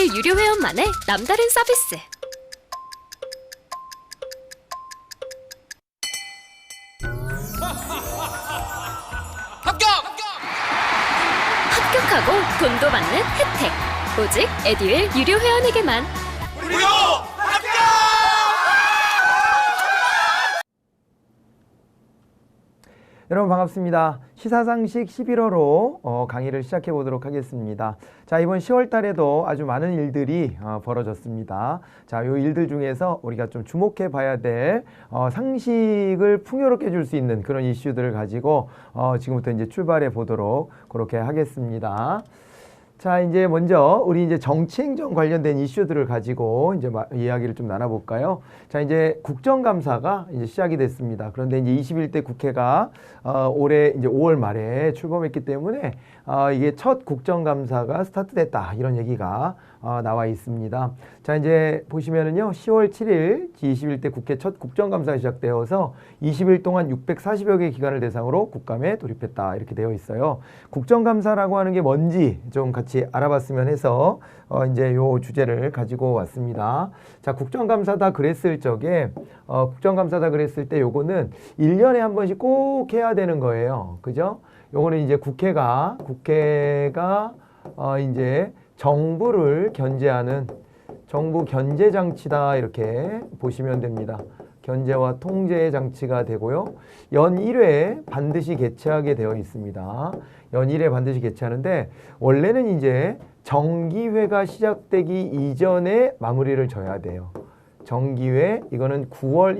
에듀윌 유료 회원만의 남다른 서비스. 합격하고 돈도 받는 혜택. 오직 에듀윌 유료 회원에게만. 무료 합격! 여러분 반갑습니다. 시사상식 11호로 강의를 시작해 보도록 하겠습니다. 자, 이번 10월 달에도 아주 많은 일들이 벌어졌습니다. 자, 요 일들 중에서 우리가 좀 주목해 봐야 될 상식을 풍요롭게 해줄 수 있는 그런 이슈들을 가지고 지금부터 이제 출발해 보도록 그렇게 하겠습니다. 자, 이제 먼저 우리 이제 정치행정 관련된 이슈들을 가지고 이제 이야기를 좀 나눠볼까요? 자, 이제 국정감사가 이제 시작이 됐습니다. 그런데 이제 21대 국회가 올해 이제 5월 말에 출범했기 때문에 이게 첫 국정감사가 스타트됐다 이런 얘기가 나와 있습니다. 자, 이제 보시면은요, 10월 7일 21대 국회 첫 국정감사가 시작되어서 20일 동안 640여 개 기관을 대상으로 국감에 돌입했다 이렇게 되어 있어요. 국정감사라고 하는 게 뭔지 좀 같이 알아봤으면 해서 이제 요 주제를 가지고 왔습니다. 자, 국정감사다 그랬을 적에 국정감사다 그랬을 때 요거는 1년에 한 번씩 꼭 해야 되는 거예요. 그죠? 요거는 이제 국회가 이제 정부를 견제하는 정부 견제 장치다 이렇게 보시면 됩니다. 견제와 통제 장치가 되고요. 연 1회 반드시 개최하게 되어 있습니다. 연 1회 반드시 개최하는데 원래는 이제 정기회가 시작되기 이전에 마무리를 져야 돼요. 정기회 이거는 9월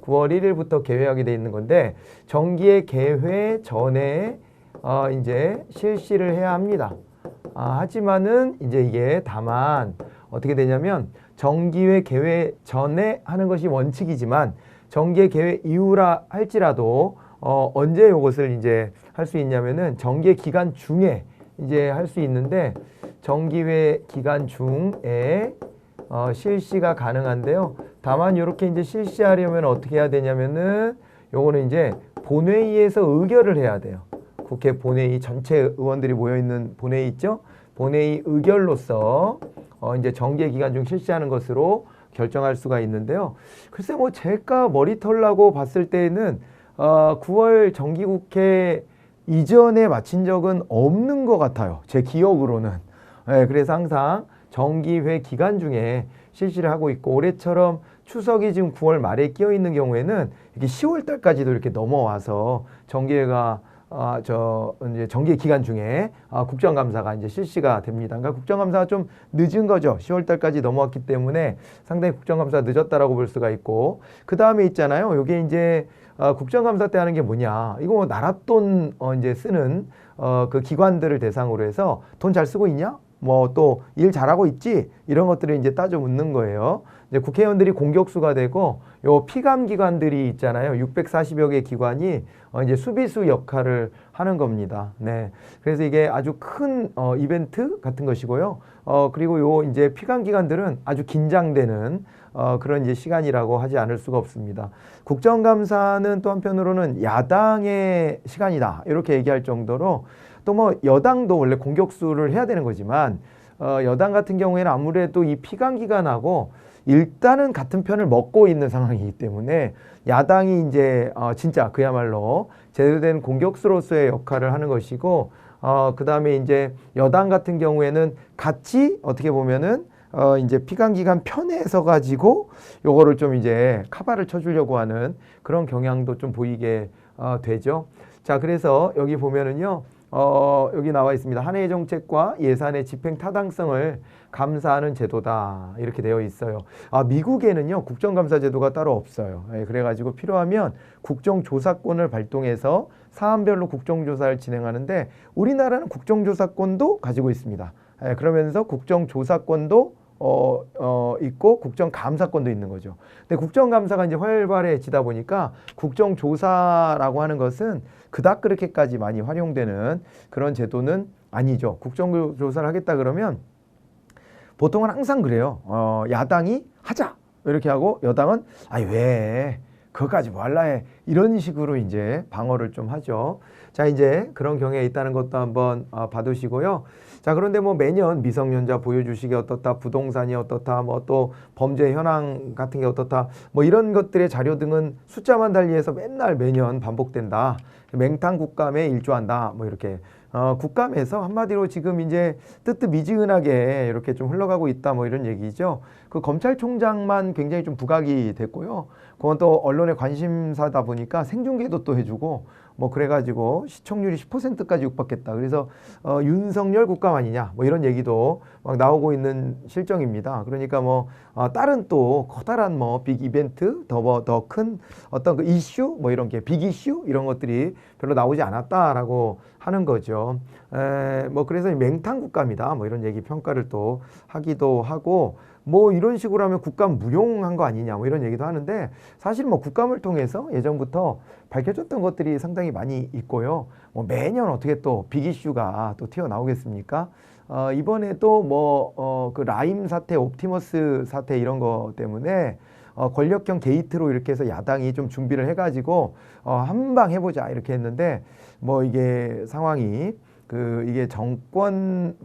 1일부터 개회하게 돼 있는 건데 정기회 개회 전에 이제 실시를 해야 합니다. 하지만은 이제 이게 다만 어떻게 되냐면 정기회 개회 전에 하는 것이 원칙이지만 정기회 개회 이후라 할지라도 언제 이것을 이제 할 수 있냐면은 정기회 기간 중에 이제 할 수 있는데 정기회 기간 중에 실시가 가능한데요. 다만 이렇게 이제 실시하려면 어떻게 해야 되냐면은 요거는 이제 본회의에서 의결을 해야 돼요. 국회 본회의 전체 의원들이 모여 있는 본회의 있죠? 본회의 의결로서 이제 정기회 기간 중 실시하는 것으로 결정할 수가 있는데요. 글쎄 뭐 제가 머리털라고 봤을 때는 9월 정기국회 이전에 마친 적은 없는 것 같아요. 제 기억으로는. 네, 그래서 항상 정기회 기간 중에 실시를 하고 있고 올해처럼 추석이 지금 9월 말에 끼어 있는 경우에는 이게 10월 달까지도 이렇게 넘어와서 정기회가 이제 정기 기간 중에 국정감사가 이제 실시가 됩니다. 그러니까 국정감사가 좀 늦은 거죠. 10월 달까지 넘어왔기 때문에 상당히 국정감사가 늦었다라고 볼 수가 있고 그 다음에 있잖아요. 요게 이제 국정감사 때 하는 게 뭐냐? 이거 뭐 나랏돈 이제 쓰는 그 기관들을 대상으로 해서 돈 잘 쓰고 있냐? 뭐 또 일 잘하고 있지? 이런 것들을 이제 따져 묻는 거예요. 이제 국회의원들이 공격수가 되고 요 피감 기관들이 있잖아요. 640여 개 기관이 이제 수비수 역할을 하는 겁니다. 네. 그래서 이게 아주 큰 이벤트 같은 것이고요. 그리고 요 이제 피감 기관들은 아주 긴장되는 그런 이제 시간이라고 하지 않을 수가 없습니다. 국정감사는 또 한편으로는 야당의 시간이다. 이렇게 얘기할 정도로 또 뭐 여당도 원래 공격수를 해야 되는 거지만 여당 같은 경우에는 아무래도 이 피감 기관하고 일단은 같은 편을 먹고 있는 상황이기 때문에 야당이 이제 진짜 그야말로 제대로 된 공격수로서의 역할을 하는 것이고 그 다음에 이제 여당 같은 경우에는 같이 어떻게 보면은 이제 피감기관 편에 서 가지고 요거를 좀 이제 카바를 쳐주려고 하는 그런 경향도 좀 보이게 되죠. 자, 그래서 여기 보면은요. 여기 나와 있습니다. 한 해의 정책과 예산의 집행 타당성을 감사하는 제도다 이렇게 되어 있어요. 미국에는요 국정감사 제도가 따로 없어요. 그래가지고 필요하면 국정조사권을 발동해서 사안별로 국정조사를 진행하는데 우리나라는 국정조사권도 가지고 있습니다. 그러면서 국정조사권도 있고 국정감사권도 있는 거죠. 근데 국정감사가 이제 활발해지다 보니까 국정조사라고 하는 것은 그닥 그렇게까지 많이 활용되는 그런 제도는 아니죠. 국정조사를 하겠다 그러면 보통은 항상 그래요. 야당이 하자 이렇게 하고 여당은 왜 그것까지 뭐 할라 해 이런 식으로 이제 방어를 좀 하죠. 자, 이제 그런 경우에 있다는 것도 한번 봐두시고요. 자, 그런데 뭐 매년 미성년자 보유 주식이 어떻다, 부동산이 어떻다, 뭐 또 범죄 현황 같은 게 어떻다, 뭐 이런 것들의 자료 등은 숫자만 달리해서 맨날 매년 반복된다. 맹탕 국감에 일조한다. 뭐 이렇게 국감에서 한마디로 지금 이제 뜨뜻미지근하게 이렇게 좀 흘러가고 있다. 뭐 이런 얘기죠. 그 검찰총장만 굉장히 좀 부각이 됐고요. 그건 또 언론의 관심사다 보니까 생중계도 또 해주고 뭐 그래가지고 시청률이 10%까지 육박했다. 그래서 윤석열 국감 아니냐 뭐 이런 얘기도 막 나오고 있는 실정입니다. 그러니까 뭐 다른 또 커다란 뭐 빅 이벤트 더 큰 어떤 그 이슈 뭐 이런 게 빅 이슈 이런 것들이 별로 나오지 않았다라고 하는 거죠. 뭐 그래서 맹탕 국감이다 뭐 이런 얘기 평가를 또 하기도 하고 뭐 이런 식으로 하면 국감 무용한 거 아니냐 뭐 이런 얘기도 하는데 사실 뭐 국감을 통해서 예전부터 밝혀졌던 것들이 상당히 많이 있고요. 뭐 매년 어떻게 또 빅 이슈가 또 튀어나오겠습니까? 이번에 또 뭐 그 라임 사태, 옵티머스 사태 이런 거 때문에 권력형 게이트로 이렇게 해서 야당이 좀 준비를 해가지고 한 방 해보자 이렇게 했는데 뭐 이게 상황이 이게 정권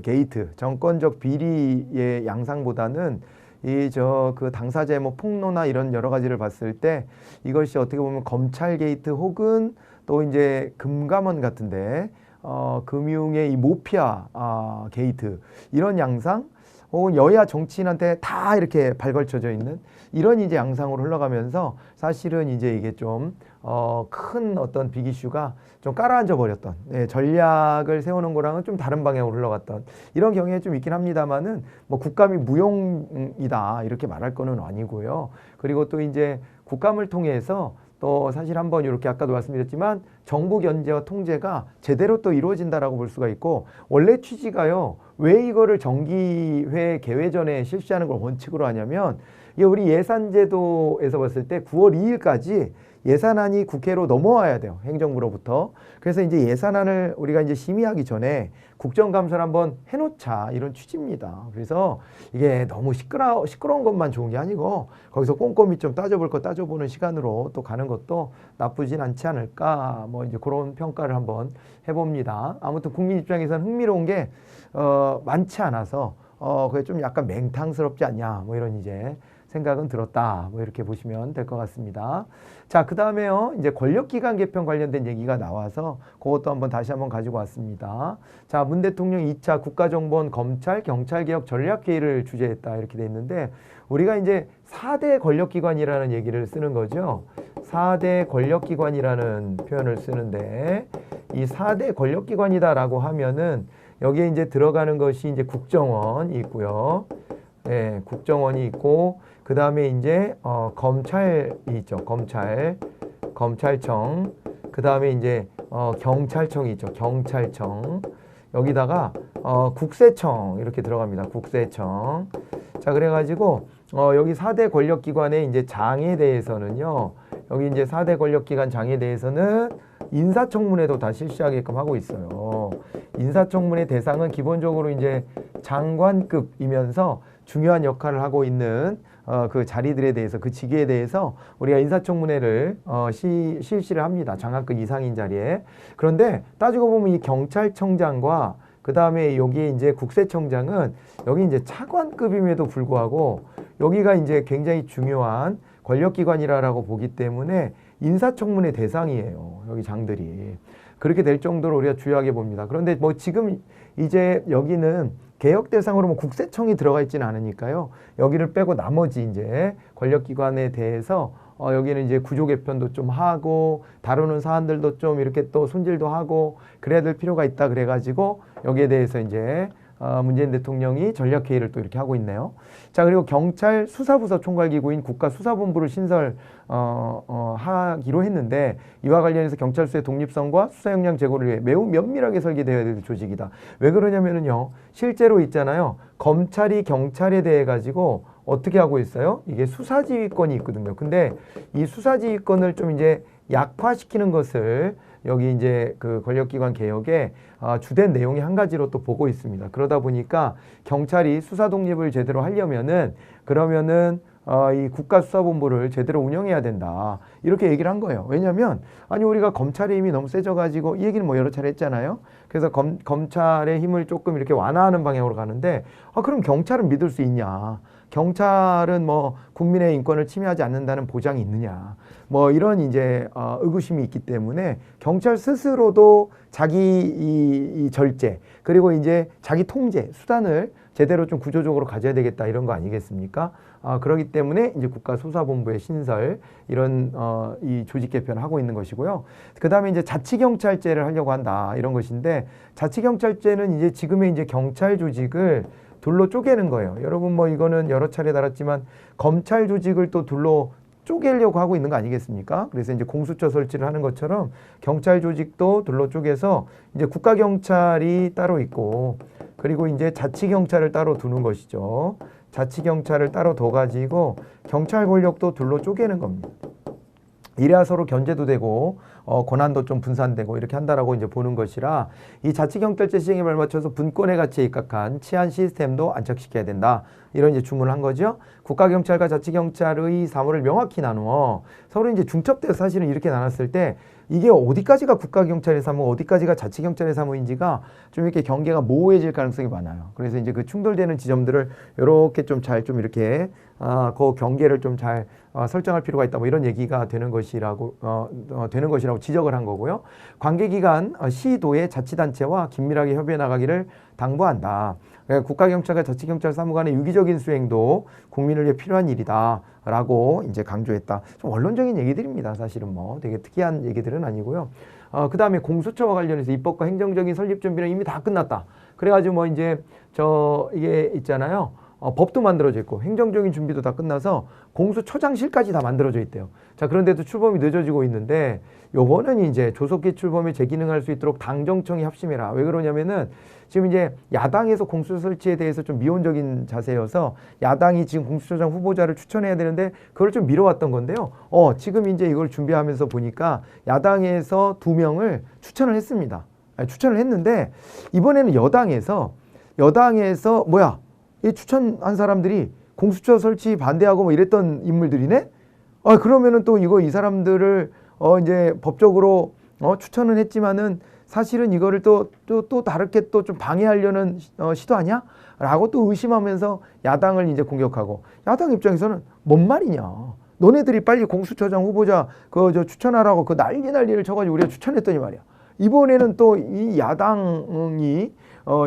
게이트, 정권적 비리의 양상보다는 그 당사자의 뭐 폭로나 이런 여러 가지를 봤을 때 이것이 어떻게 보면 검찰 게이트 혹은 또 이제 금감원 같은데 금융의 이 모피아 게이트 이런 양상 혹은 여야 정치인한테 다 이렇게 발걸쳐져 있는 이런 이제 양상으로 흘러가면서 사실은 이제 이게 좀 큰 어떤 빅 이슈가 좀 깔아앉아 버렸던 전략을 세우는 거랑은 좀 다른 방향으로 흘러갔던 이런 경향이 좀 있긴 합니다만은 뭐 국감이 무용이다 이렇게 말할 거는 아니고요. 그리고 또 이제 국감을 통해서 또 사실 한번 이렇게 아까도 말씀드렸지만 정부 견제와 통제가 제대로 또 이루어진다라고 볼 수가 있고 원래 취지가요. 왜 이거를 정기회 개회 전에 실시하는 걸 원칙으로 하냐면 이게 우리 예산제도에서 봤을 때 9월 2일까지 예산안이 국회로 넘어와야 돼요. 행정부로부터. 그래서 이제 예산안을 우리가 이제 심의하기 전에 국정감사를 한번 해놓자 이런 취지입니다. 그래서 이게 너무 시끄러운 것만 좋은 게 아니고 거기서 꼼꼼히 좀 따져볼 거 따져보는 시간으로 또 가는 것도 나쁘진 않지 않을까 뭐 이제 그런 평가를 한번 해봅니다. 아무튼 국민 입장에서는 흥미로운 게 많지 않아서 그게 좀 약간 맹탕스럽지 않냐 뭐 이런 이제 생각은 들었다. 뭐 이렇게 보시면 될 것 같습니다. 자, 그 다음에요. 이제 권력기관 개편 관련된 얘기가 나와서 그것도 한번 다시 한번 가지고 왔습니다. 자, 문 대통령 2차 국가정보원 검찰 경찰개혁 전략회의를 주재했다. 이렇게 돼 있는데 우리가 이제 4대 권력기관이라는 얘기를 쓰는 거죠. 4대 권력기관이라는 표현을 쓰는데 이 4대 권력기관이다라고 하면은 여기에 이제 들어가는 것이 이제 국정원이 있고요. 네, 국정원이 있고 그 다음에 이제 검찰이 있죠. 검찰청. 그 다음에 이제 경찰청이 있죠. 경찰청. 여기다가 국세청 이렇게 들어갑니다. 국세청. 자, 그래가지고 여기 4대 권력기관의 이제 장에 대해서는요. 여기 이제 4대 권력기관 장에 대해서는 인사청문회도 다 실시하게끔 하고 있어요. 인사청문회 대상은 기본적으로 이제 장관급이면서 중요한 역할을 하고 있는 그 자리들에 대해서 그 직위에 대해서 우리가 인사청문회를 실시를 합니다. 장관급 이상인 자리에. 그런데 따지고 보면 이 경찰청장과 그 다음에 여기 이제 국세청장은 여기 이제 차관급임에도 불구하고 여기가 이제 굉장히 중요한 권력기관이라고 보기 때문에 인사청문회 대상이에요. 여기 장들이. 그렇게 될 정도로 우리가 주요하게 봅니다. 그런데 뭐 지금 이제 여기는 개혁 대상으로 뭐 국세청이 들어가 있지는 않으니까요. 여기를 빼고 나머지 이제 권력기관에 대해서 여기는 이제 구조 개편도 좀 하고 다루는 사안들도 좀 이렇게 또 손질도 하고 그래야 될 필요가 있다 그래가지고 여기에 대해서 이제 문재인 대통령이 전략회의를 또 이렇게 하고 있네요. 자, 그리고 경찰 수사부서 총괄기구인 국가수사본부를 신설하기로 했는데 이와 관련해서 경찰 수의 독립성과 수사 역량 제고를 위해 매우 면밀하게 설계되어야 될 조직이다. 왜 그러냐면은요. 실제로 있잖아요. 검찰이 경찰에 대해 가지고 어떻게 하고 있어요? 이게 수사지휘권이 있거든요. 근데 이 수사지휘권을 좀 이제 약화시키는 것을 여기 이제 그 권력기관 개혁의 주된 내용이 한 가지로 또 보고 있습니다. 그러다 보니까 경찰이 수사 독립을 제대로 하려면은 그러면은 이 국가수사본부를 제대로 운영해야 된다. 이렇게 얘기를 한 거예요. 왜냐하면 아니 우리가 검찰의 힘이 너무 세져가지고 이 얘기는 뭐 여러 차례 했잖아요. 그래서 검찰의 힘을 조금 이렇게 완화하는 방향으로 가는데 그럼 경찰은 믿을 수 있냐? 경찰은 뭐 국민의 인권을 침해하지 않는다는 보장이 있느냐? 뭐 이런 이제 의구심이 있기 때문에 경찰 스스로도 자기 이 절제 그리고 이제 자기 통제 수단을 제대로 좀 구조적으로 가져야 되겠다 이런 거 아니겠습니까? 그렇기 때문에 이제 국가수사본부의 신설 이런 이 조직 개편을 하고 있는 것이고요. 그 다음에 이제 자치경찰제를 하려고 한다 이런 것인데 자치경찰제는 이제 지금의 이제 경찰 조직을 둘로 쪼개는 거예요. 여러분 뭐 이거는 여러 차례 다뤘지만 검찰 조직을 또 둘로 쪼개려고 하고 있는 거 아니겠습니까? 그래서 이제 공수처 설치를 하는 것처럼 경찰 조직도 둘로 쪼개서 이제 국가경찰이 따로 있고 그리고 이제 자치경찰을 따로 두는 것이죠. 자치경찰을 따로 둬가지고 경찰 권력도 둘로 쪼개는 겁니다. 이래야 서로 견제도 되고 권한도 좀 분산되고 이렇게 한다라고 이제 보는 것이라 이 자치경찰제 시행에 발맞춰서 분권의 가치에 입각한 치안 시스템도 안착시켜야 된다. 이런 이제 주문을 한 거죠. 국가경찰과 자치경찰의 사무를 명확히 나누어 서로 이제 중첩돼서 사실은 이렇게 나눴을 때 이게 어디까지가 국가경찰의 사무, 어디까지가 자치경찰의 사무인지가 좀 이렇게 경계가 모호해질 가능성이 많아요. 그래서 이제 그 충돌되는 지점들을 이렇게 좀 잘 좀 이렇게 그 경계를 좀 잘 설정할 필요가 있다. 뭐 이런 얘기가 되는 것이라고 지적을 한 거고요. 관계기관 시도의 자치단체와 긴밀하게 협의해 나가기를 당부한다. 국가경찰과 자치경찰 사무 간의 유기적인 수행도 국민을 위해 필요한 일이다라고 이제 강조했다. 좀 원론적인 얘기들입니다. 사실은 뭐 되게 특이한 얘기들은 아니고요. 그 다음에 공수처와 관련해서 입법과 행정적인 설립 준비는 이미 다 끝났다. 그래가지고 뭐 이제 이게 있잖아요. 법도 만들어져 있고 행정적인 준비도 다 끝나서 공수처장실까지 다 만들어져 있대요. 자, 그런데도 출범이 늦어지고 있는데 요거는 이제 조속히 출범에 재기능할 수 있도록 당정청이 합심해라. 왜 그러냐면은 지금 이제 야당에서 공수처 설치에 대해서 좀 미온적인 자세여서 야당이 지금 공수처장 후보자를 추천해야 되는데 그걸 좀 미뤄왔던 건데요. 지금 이제 이걸 준비하면서 보니까 야당에서 2명을 추천을 했습니다. 추천을 했는데 이번에는 여당에서 이 추천한 사람들이 공수처 설치 반대하고 뭐 이랬던 인물들이네? 그러면은 또 이 사람들을 이제 법적으로 추천은 했지만은 사실은 이거를 또 다르게 또 좀 방해하려는 시도 아니야? 라고 또 의심하면서 야당을 이제 공격하고 야당 입장에서는 뭔 말이냐? 너네들이 빨리 공수처장 후보자 추천하라고 난리를 쳐가지고 우리가 추천했더니 말이야. 이번에는 또 이 야당이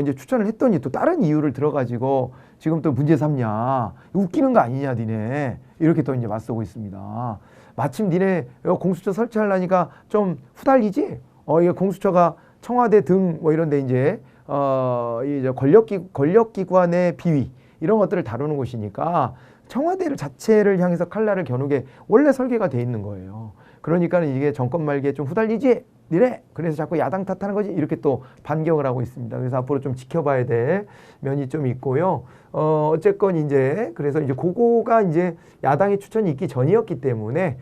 이제 추천을 했더니 또 다른 이유를 들어가지고 지금 또 문제 삼냐. 웃기는 거 아니냐, 니네. 이렇게 또 이제 맞서고 있습니다. 마침 니네 공수처 설치하려니까 좀 후달리지? 이게 공수처가 청와대 등 뭐 이런 데 이제 권력기관의 비위 이런 것들을 다루는 곳이니까 청와대를 자체를 향해서 칼날을 겨누게 원래 설계가 돼 있는 거예요. 그러니까 이게 정권 말기에 좀 후달리지? 니네? 그래서 자꾸 야당 탓하는 거지? 이렇게 또 반격을 하고 있습니다. 그래서 앞으로 좀 지켜봐야 될 면이 좀 있고요. 어쨌건 이제 그래서 이제 그거가 이제 야당의 추천이 있기 전이었기 때문에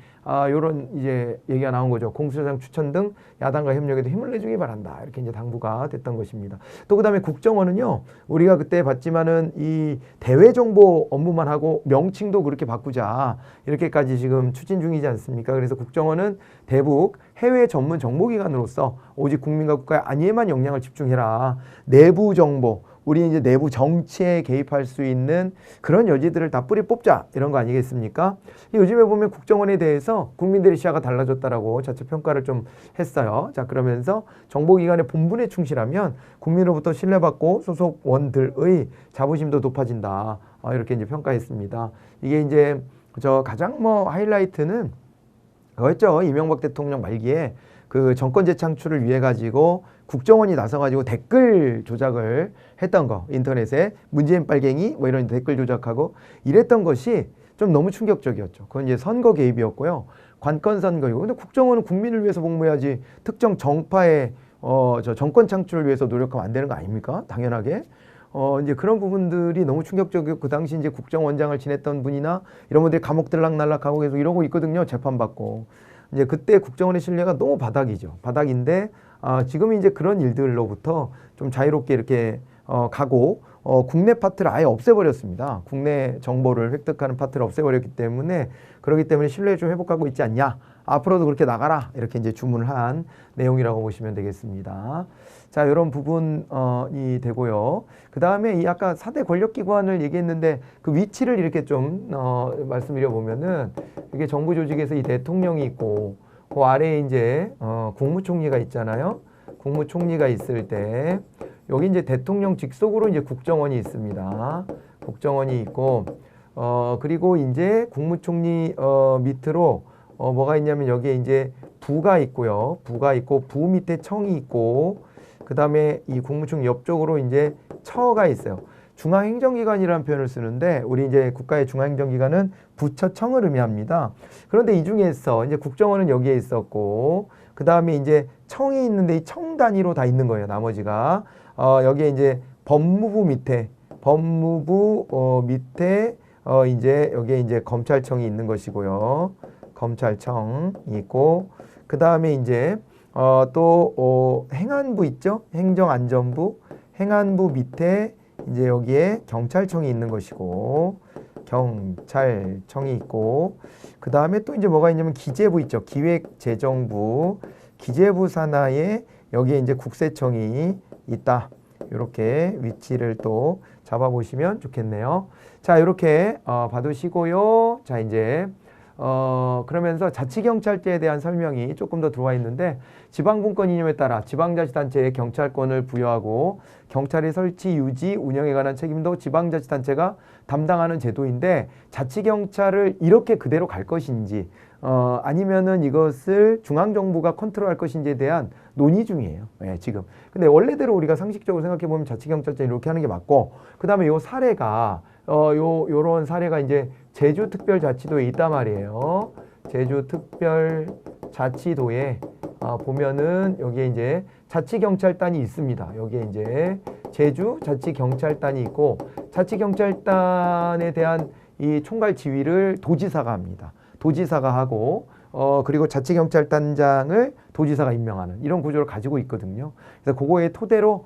요런 이제 얘기가 나온 거죠. 공수처장 추천 등 야당과 협력에도 힘을 내주기 바란다. 이렇게 이제 당부가 됐던 것입니다. 또 그다음에 국정원은요. 우리가 그때 봤지만은 이 대외 정보 업무만 하고 명칭도 그렇게 바꾸자. 이렇게까지 지금 추진 중이지 않습니까? 그래서 국정원은 대북 해외 전문 정보기관으로서 오직 국민과 국가의 안위에만 역량을 집중해라. 내부 정보, 우리 이제 내부 정치에 개입할 수 있는 그런 여지들을 다 뿌리 뽑자 이런 거 아니겠습니까? 요즘에 보면 국정원에 대해서 국민들의 시야가 달라졌다라고 자체 평가를 좀 했어요. 자, 그러면서 정보기관의 본분에 충실하면 국민으로부터 신뢰받고 소속원들의 자부심도 높아진다. 이렇게 이제 평가했습니다. 이게 이제 가장 하이라이트는 그거였죠. 이명박 대통령 말기에 그 정권 재창출을 위해 가지고 국정원이 나서가지고 댓글 조작을 했던 거, 인터넷에 문재인 빨갱이 뭐 이런 댓글 조작하고 이랬던 것이 좀 너무 충격적이었죠. 그건 이제 선거 개입이었고요. 관건 선거이고. 근데 국정원은 국민을 위해서 복무해야지 특정 정파의 정권 창출을 위해서 노력하면 안 되는 거 아닙니까? 당연하게. 이제 그런 부분들이 너무 충격적이고 그 당시 이제 국정원장을 지냈던 분이나 이런 분들이 감옥 들락날락하고 계속 이러고 있거든요. 재판받고. 이제 그때 국정원의 신뢰가 너무 바닥이죠. 바닥인데 지금 이제 그런 일들로부터 좀 자유롭게 이렇게 가고 국내 파트를 아예 없애버렸습니다. 국내 정보를 획득하는 파트를 없애버렸기 때문에 그렇기 때문에 신뢰를 좀 회복하고 있지 않냐. 앞으로도 그렇게 나가라. 이렇게 이제 주문을 한 내용이라고 보시면 되겠습니다. 자, 이런 부분이 되고요. 그 다음에 이 아까 4대 권력기관을 얘기했는데 그 위치를 이렇게 좀 말씀드려 보면은 이게 정부 조직에서 이 대통령이 있고 그 아래에 이제 국무총리가 있잖아요. 국무총리가 있을 때 여기 이제 대통령 직속으로 이제 국정원이 있습니다. 국정원이 있고 그리고 이제 국무총리 밑으로 뭐가 있냐면 여기에 이제 부가 있고요. 부가 있고 부 밑에 청이 있고 그 다음에 이 국무총리 옆쪽으로 이제 처가 있어요. 중앙행정기관이라는 표현을 쓰는데 우리 이제 국가의 중앙행정기관은 부처청을 의미합니다. 그런데 이 중에서 이제 국정원은 여기에 있었고 그 다음에 이제 청이 있는데 이 청 단위로 다 있는 거예요. 나머지가 여기에 이제 법무부 밑에 밑에 이제 여기에 이제 검찰청이 있는 것이고요. 검찰청이 있고 그 다음에 이제 또 행안부 있죠? 행정안전부, 행안부 밑에 이제 여기에 경찰청이 있는 것이고 경찰청이 있고 그 다음에 또 이제 뭐가 있냐면 기재부 있죠? 기획재정부, 기재부 산하에 여기에 이제 국세청이 있다. 이렇게 위치를 또 잡아보시면 좋겠네요. 자, 이렇게 봐두시고요. 자, 이제 그러면서 자치경찰제에 대한 설명이 조금 더 들어와 있는데 지방분권 이념에 따라 지방자치단체에 경찰권을 부여하고 경찰의 설치, 유지, 운영에 관한 책임도 지방자치단체가 담당하는 제도인데 자치경찰을 이렇게 그대로 갈 것인지 아니면은 이것을 중앙정부가 컨트롤할 것인지에 대한 논의 중이에요. 네, 지금. 근데 원래대로 우리가 상식적으로 생각해보면 자치경찰제 이렇게 하는 게 맞고 그 다음에 요 사례가 요런 사례가 이제 제주특별자치도에 있단 말이에요. 제주특별자치도에 보면은 여기에 이제 자치경찰단이 있습니다. 여기에 이제 제주자치경찰단이 있고 자치경찰단에 대한 이 총괄 지휘를 도지사가 합니다. 도지사가 하고 그리고 자치경찰단장을 도지사가 임명하는 이런 구조를 가지고 있거든요. 그래서 그거의 토대로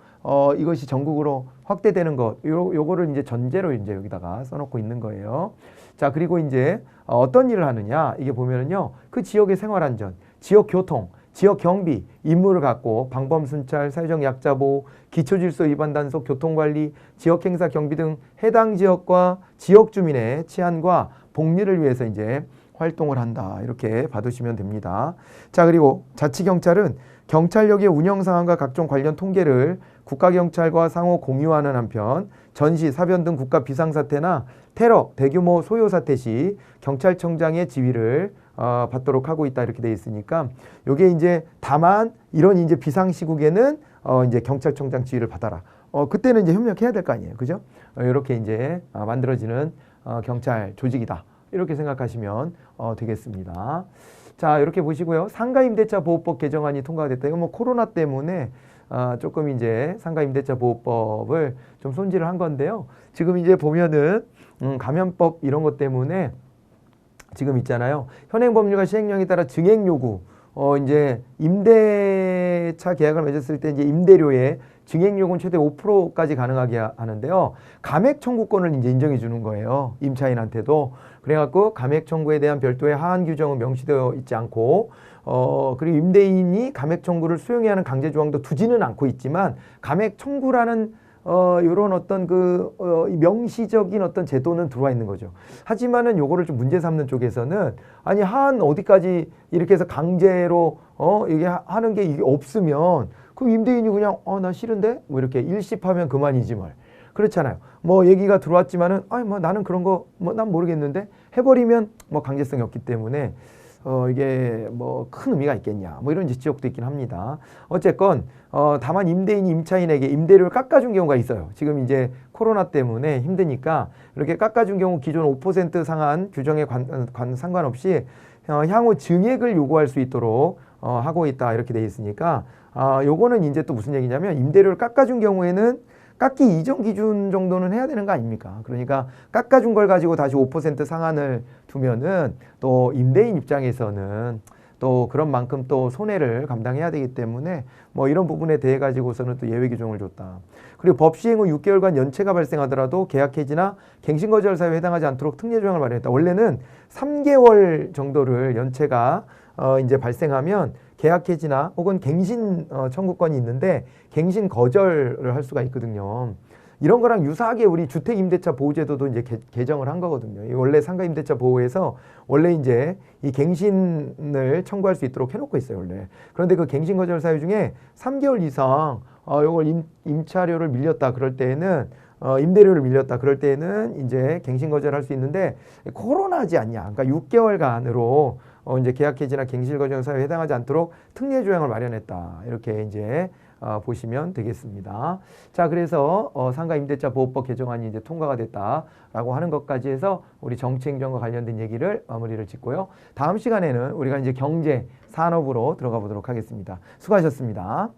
이것이 전국으로 확대되는 것, 요거를 이제 전제로 이제 여기다가 써놓고 있는 거예요. 자, 그리고 이제 어떤 일을 하느냐 이게 보면은요, 그 지역의 생활안전, 지역 교통, 지역 경비, 임무를 갖고 방범 순찰, 사회적 약자 보호, 기초질서 위반 단속, 교통관리, 지역 행사 경비 등 해당 지역과 지역 주민의 치안과 복리를 위해서 이제 활동을 한다. 이렇게 봐두시면 됩니다. 자, 그리고 자치경찰은 경찰력의 운영 상황과 각종 관련 통계를 국가경찰과 상호 공유하는 한편 전시, 사변 등 국가 비상사태나 테러, 대규모 소요 사태 시 경찰청장의 지휘를 받도록 하고 있다. 이렇게 돼 있으니까 요게 이제 다만 이런 이제 비상시국에는 이제 경찰청장 지휘를 받아라. 그때는 이제 협력해야 될 거 아니에요. 그죠? 이렇게 이제 만들어지는 경찰 조직이다. 이렇게 생각하시면 되겠습니다. 자, 이렇게 보시고요. 상가임대차 보호법 개정안이 통과가 됐다. 이거 뭐 코로나 때문에 조금 이제 상가임대차 보호법을 좀 손질을 한 건데요. 지금 이제 보면은 감염법 이런 것 때문에 지금 있잖아요. 현행법률과 시행령에 따라 증액 요구, 이제 임대차 계약을 맺었을 때 이제 임대료에 증액 요구는 최대 5%까지 가능하게 하는데요. 감액 청구권을 이제 인정해 주는 거예요. 임차인한테도. 그래갖고 감액 청구에 대한 별도의 하한 규정은 명시되어 있지 않고, 그리고 임대인이 감액 청구를 수용해야 하는 강제 조항도 두지는 않고 있지만 감액 청구라는 요런 어떤 명시적인 어떤 제도는 들어와 있는 거죠. 하지만은 요거를 좀 문제 삼는 쪽에서는 아니 한 어디까지 이렇게 해서 강제로 이게 하는 게 이게 없으면 그럼 임대인이 그냥 나 싫은데 뭐 이렇게 일십하면 그만이지 뭘. 그렇잖아요. 뭐 얘기가 들어왔지만은 아니 뭐 나는 그런 거 뭐 난 모르겠는데 해버리면 뭐 강제성이 없기 때문에 이게 뭐 큰 의미가 있겠냐 뭐 이런 지적도 있긴 합니다. 어쨌건 다만 임대인이 임차인에게 임대료를 깎아준 경우가 있어요. 지금 이제 코로나 때문에 힘드니까 이렇게 깎아준 경우 기존 5% 상한 규정에 상관없이 향후 증액을 요구할 수 있도록 하고 있다 이렇게 돼 있으니까 요거는 이제 또 무슨 얘기냐면 임대료를 깎아준 경우에는 깎기 이전 기준 정도는 해야 되는 거 아닙니까? 그러니까 깎아준 걸 가지고 다시 5% 상한을 두면은 또 임대인 입장에서는 또 그런 만큼 또 손해를 감당해야 되기 때문에 뭐 이런 부분에 대해 가지고서는 또 예외 규정을 줬다. 그리고 법 시행 후 6개월간 연체가 발생하더라도 계약 해지나 갱신 거절 사유에 해당하지 않도록 특례 조항을 마련했다. 원래는 3개월 정도를 연체가 이제 발생하면 계약 해지나 혹은 갱신 청구권이 있는데 갱신 거절을 할 수가 있거든요. 이런 거랑 유사하게 우리 주택임대차 보호제도도 이제 개정을 한 거거든요. 원래 상가임대차 보호에서 원래 이제 이 갱신을 청구할 수 있도록 해놓고 있어요, 원래. 그런데 그 갱신 거절 사유 중에 3개월 이상 이걸 임차료를 밀렸다 그럴 때에는 임대료를 밀렸다 그럴 때에는 이제 갱신 거절할 수 있는데 코로나지 않냐. 그러니까 6개월간으로 이제 계약 해지나 갱신 거절 사유에 해당하지 않도록 특례 조항을 마련했다. 이렇게 이제 보시면 되겠습니다. 자, 그래서 상가 임대차 보호법 개정안이 이제 통과가 됐다라고 하는 것까지 해서 우리 정치 행정과 관련된 얘기를 마무리를 짓고요. 다음 시간에는 우리가 이제 경제, 산업으로 들어가 보도록 하겠습니다. 수고하셨습니다.